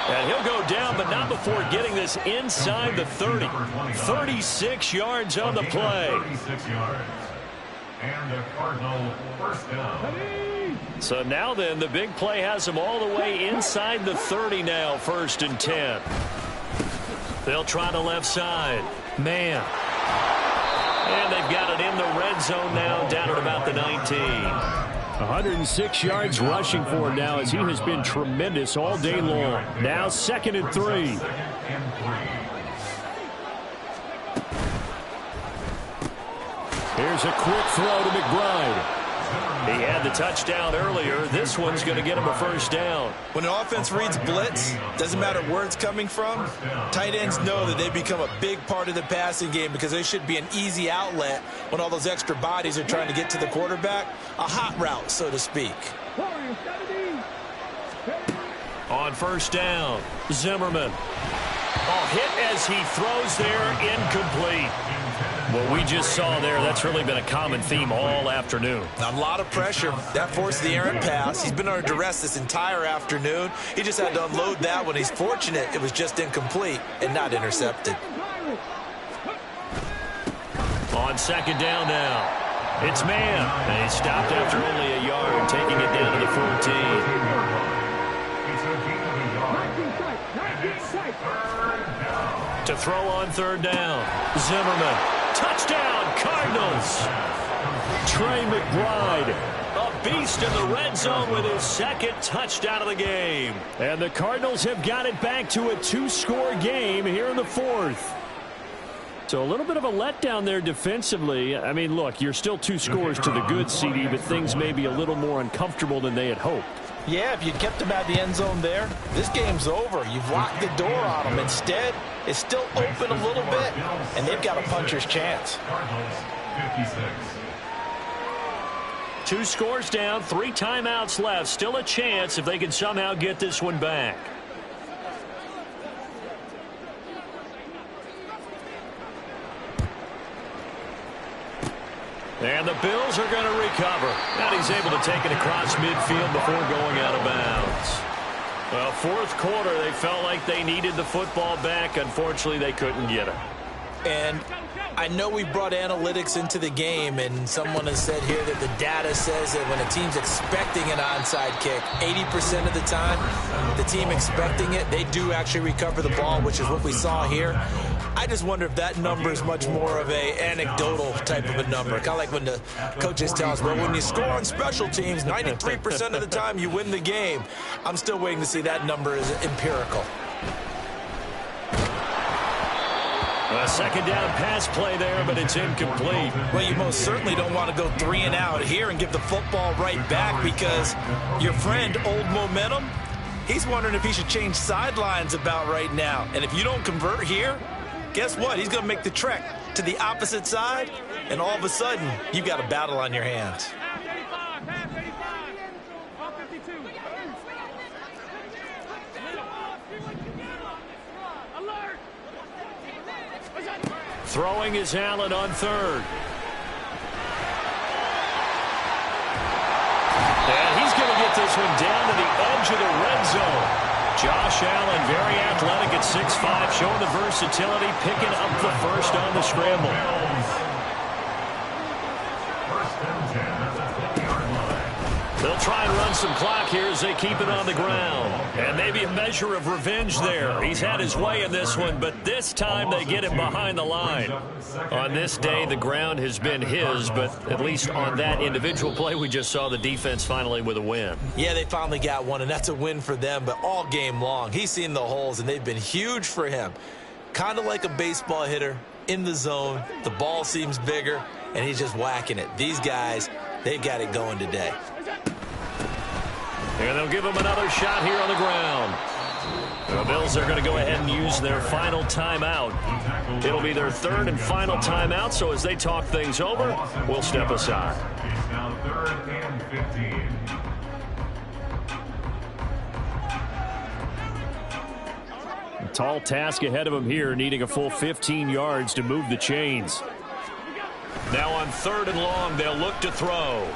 And he'll go down, but not before getting this inside the 30. 36 yards on the play. 36 yards. And the Cardinal first down. So now then, the big play has him all the way inside the 30 now, 1st and 10. They'll try the left side. Man. And they've got it in the red zone now, down at about the 19. 106 yards rushing for him now as he has been tremendous all day long. Now 2nd and 3. Here's a quick throw to McBride. He had the touchdown earlier. This one's going to get him a first down. When an offense reads blitz, doesn't matter where it's coming from, tight ends know that they become a big part of the passing game because they should be an easy outlet when all those extra bodies are trying to get to the quarterback. A hot route, so to speak. On first down, Zimmerman. Hit as he throws there, incomplete. What we just saw there, that's really been a common theme all afternoon. A lot of pressure. That forced the errant pass. He's been under duress this entire afternoon. He just had to unload that one. He's fortunate it was just incomplete and not intercepted. On second down now, it's man. And he stopped after only a yard, taking it down to the 14. It's a gain of a yard. And it's third down. To throw on third down, Zimmerman. Touchdown, Cardinals. Trey McBride, a beast in the red zone with his second touchdown of the game. And the Cardinals have got it back to a 2-score game here in the 4th. So a little bit of a letdown there defensively. I mean, look, you're still 2 scores to the good, CD, but things may be a little more uncomfortable than they had hoped. Yeah, if you'd kept him at the end zone there, this game's over. You've locked the door on him. Instead, it's still open a little bit, and they've got a puncher's chance. Cardinals 56. 2 scores down, 3 timeouts left. Still a chance if they can somehow get this one back. And the Bills are going to recover. And he's able to take it across midfield before going out of bounds. Well, 4th quarter, they felt like they needed the football back. Unfortunately, they couldn't get it. And I know we brought analytics into the game, and someone has said here that the data says that when a team's expecting an onside kick, 80% of the time, the team expecting it, they do actually recover the ball, which is what we saw here. I just wonder if that number is much more of a anecdotal type of a number. Kind of like when the coaches tell us, well, when you score on special teams, 93% of the time you win the game. I'm still waiting to see that number is empirical. A second down pass play there, but it's incomplete. Well, you most certainly don't want to go 3 and out here and give the football right back, because your friend, Old Momentum, he's wondering if he should change sidelines about right now. And if you don't convert here, guess what? He's going to make the trek to the opposite side, and all of a sudden, you've got a battle on your hands. Throwing is Allen on third. And he's going to get this one down to the edge of the red zone. Josh Allen, very athletic at 6'5", showing the versatility, picking up the first on the scramble. First and 10 at the 20-yard line. They'll try and run some clock here as they keep it on the ground. And maybe a measure of revenge there. He's had his way in this one, but this time they get him behind the line. On this day, the ground has been his, but at least on that individual play, we just saw the defense finally with a win. Yeah, they finally got one, and that's a win for them, but all game long, he's seen the holes, and they've been huge for him. Kind of like a baseball hitter in the zone. The ball seems bigger, and he's just whacking it. These guys, they've got it going today. And they'll give him another shot here on the ground. The Bills are going to go ahead and use their final timeout. It'll be their third and final timeout, so as they talk things over, we'll step aside. It's now 3rd and 15. Tall task ahead of him here, needing a full 15 yards to move the chains. Now on 3rd and long, they'll look to throw.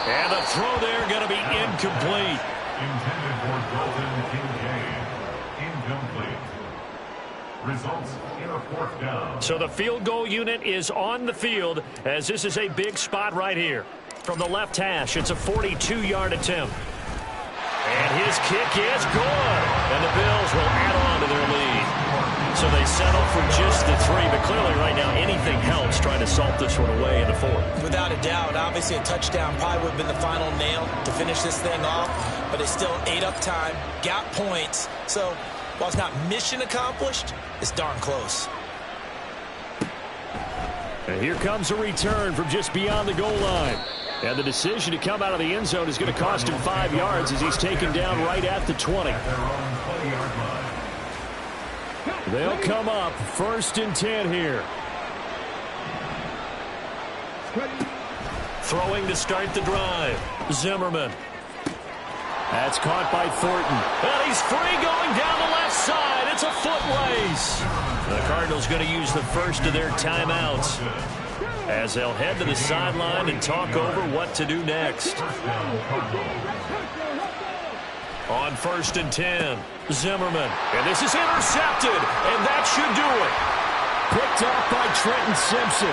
And the throw there going to be incomplete. Intended for Dalton Kincaid. Incomplete. Results in a 4th down. So the field goal unit is on the field, as this is a big spot right here. From the left hash, it's a 42-yard attempt. And his kick is good. And the Bills will add on to their lead. So they settle for just the 3, but clearly right now anything helps trying to salt this one away in the 4th. Without a doubt, obviously a touchdown probably would have been the final nail to finish this thing off, but they still ate up time, got points. So while it's not mission accomplished, it's darn close. And here comes a return from just beyond the goal line. And the decision to come out of the end zone is going to cost him 5 yards as he's taken down right at the 20. At their own 20-yard line. They'll come up 1st and 10 here. Throwing to start the drive. Zimmerman. That's caught by Thornton. And he's free going down the left side. It's a foot race. The Cardinals going to use the first of their timeouts as they'll head to the sideline and talk over what to do next. On 1st and 10, Zimmerman. And this is intercepted, and that should do it. Picked up by Trenton Simpson.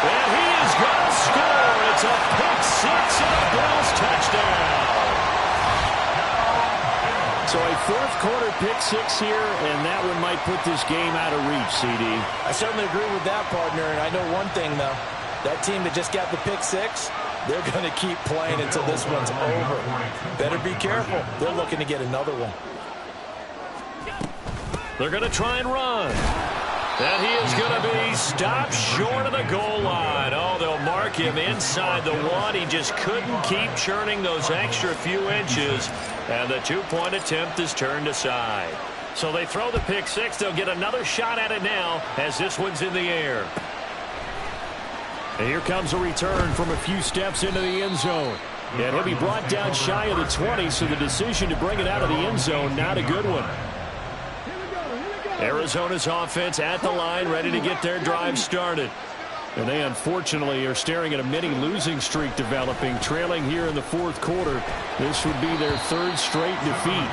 And he is going to score. It's a pick 6 and a Bills touchdown. So a 4th quarter pick 6 here, and that one might put this game out of reach, CD. I certainly agree with that, partner, and I know one thing, though. That team that just got the pick 6, they're going to keep playing until this one's over. Better be careful. They're looking to get another one. They're going to try and run. And he is going to be stopped short of the goal line. Oh, they'll mark him inside the 1. He just couldn't keep churning those extra few inches. And the 2-point attempt is turned aside. So they throw the pick 6. They'll get another shot at it now as this one's in the air. And here comes a return from a few steps into the end zone. And he'll be brought down shy of the 20, so the decision to bring it out of the end zone, not a good one. Arizona's offense at the line, ready to get their drive started. And they unfortunately are staring at a mini losing streak developing, trailing here in the 4th quarter. This would be their 3rd straight defeat.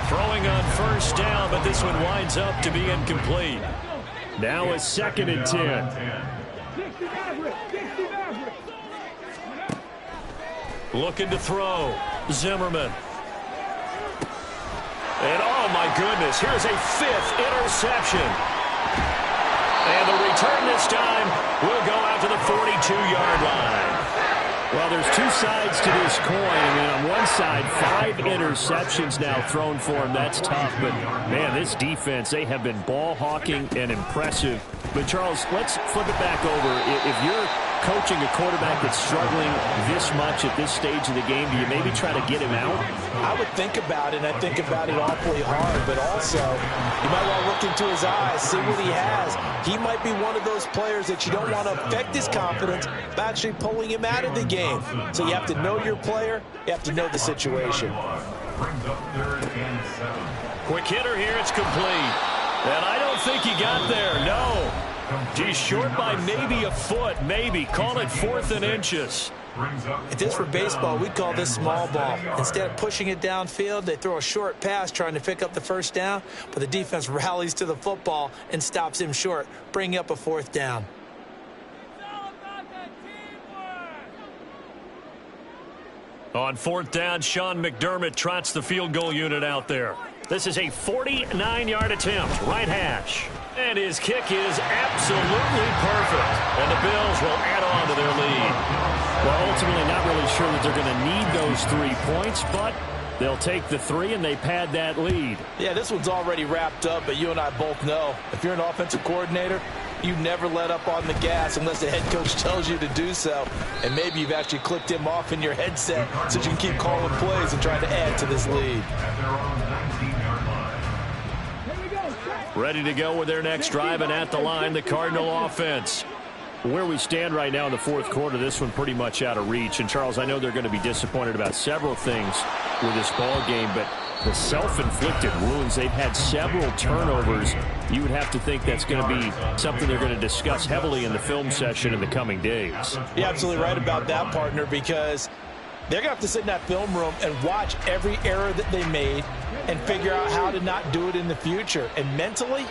Throwing on 1st down, but this one winds up to be incomplete. Now a 2nd and 10. Looking to throw. Zimmerman. goodness. Here's a 5th interception. And the return this time will go out to the 42-yard line. Well, there's two sides to this coin. I mean, on one side, 5 interceptions now thrown for him. That's tough. But, man, this defense, they have been ball hawking and impressive. But, Charles, let's flip it back over. If you're coaching a quarterback that's struggling this much at this stage of the game, do you maybe try to get him out? I would think about it, and I think about it awfully hard, but also you might want to look into his eyes, see what he has. He might be one of those players that you don't want to affect his confidence by actually pulling him out of the game. So you have to know your player, you have to know the situation. Brings up 3rd and 7. Quick hitter here, it's complete. And I don't think he got there, no. He's short by maybe a foot, maybe. Call it 4th and inches. If this were baseball, we'd call this small ball. Instead of pushing it downfield, they throw a short pass trying to pick up the first down, but the defense rallies to the football and stops him short, bringing up a 4th down. On 4th down, Sean McDermott trots the field goal unit out there. This is a 49-yard attempt, right hash. And his kick is absolutely perfect. And the Bills will add on to their lead. Well, ultimately not really sure that they're going to need those 3 points, but they'll take the 3 and they pad that lead. Yeah, this one's already wrapped up, but you and I both know if you're an offensive coordinator, you never let up on the gas unless the head coach tells you to do so. And maybe you've actually clicked him off in your headset so you can keep calling plays and trying to add to this lead. Ready to go with their next drive, and at the line, the Cardinal offense. Where we stand right now in the 4th quarter, this one pretty much out of reach. And, Charles, I know they're going to be disappointed about several things with this ball game, but the self-inflicted wounds, they've had several turnovers. You would have to think that's going to be something they're going to discuss heavily in the film session in the coming days. You're absolutely right about that, partner, because they're going to have to sit in that film room and watch every error that they made and figure out how to not do it in the future. And mentally,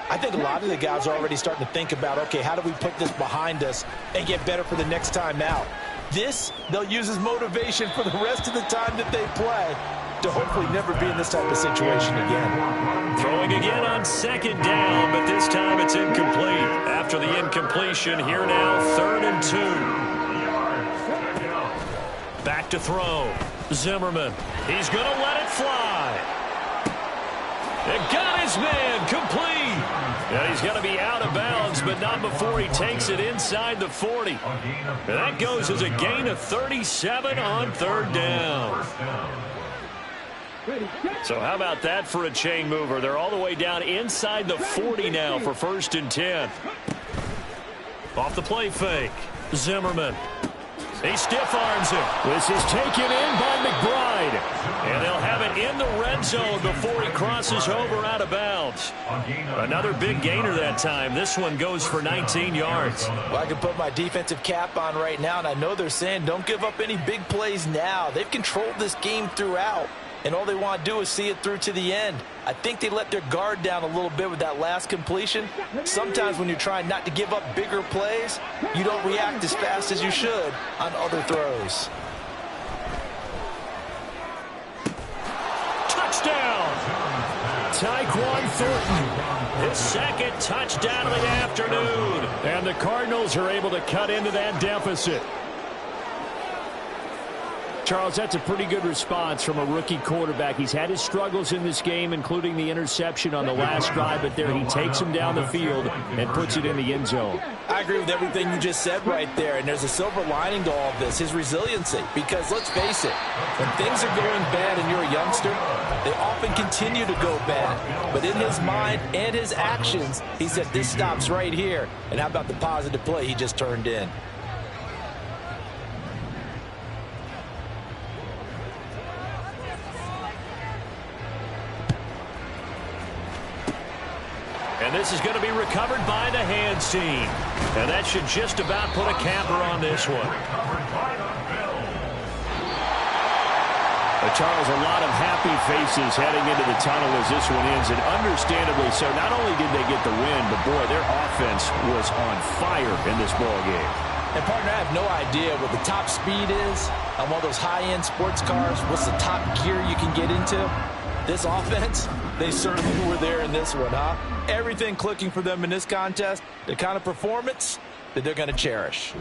I think a lot of the guys are already starting to think about, okay, how do we put this behind us and get better for the next time out? This, they'll use as motivation for the rest of the time that they play to hopefully never be in this type of situation again. Throwing again on 2nd down, but this time it's incomplete. After the incompletion, here now, 3rd and 2. Back to throw. Zimmerman. He's going to let it fly. It got his man complete. And he's going to be out of bounds, but not before he takes it inside the 40. And that goes as a gain of 37 on 3rd down. So how about that for a chain mover? They're all the way down inside the 40 now for 1st and 10. Off the play fake. Zimmerman. He stiff-arms him. This is taken in by McBride. And they'll have it in the red zone before he crosses over out of bounds. Another big gainer that time. This one goes for 19 yards. Well, I can put my defensive cap on right now, and I know they're saying don't give up any big plays now. They've controlled this game throughout, and all they want to do is see it through to the end. I think they let their guard down a little bit with that last completion. Sometimes when you're trying not to give up bigger plays, you don't react as fast as you should on other throws. Touchdown! Tyquan Thornton, his 2nd touchdown of the afternoon. And the Cardinals are able to cut into that deficit. Charles, that's a pretty good response from a rookie quarterback. He's had his struggles in this game, including the interception on the last drive, but there he takes him down the field and puts it in the end zone. I agree with everything you just said right there, and there's a silver lining to all of this, his resiliency, because let's face it, when things are going bad and you're a youngster, they often continue to go bad. But in his mind and his actions, he said this stops right here. And how about the positive play he just turned in? And this is going to be recovered by the hands team. And that should just about put a capper on this one. But Charles, a lot of happy faces heading into the tunnel as this one ends. And understandably so. Not only did they get the win, but boy, their offense was on fire in this ball game. And partner, I have no idea what the top speed is on one of those high-end sports cars. What's the top gear you can get into? This offense, they certainly were there in this one, huh? Everything clicking for them in this contest, the kind of performance that they're going to cherish.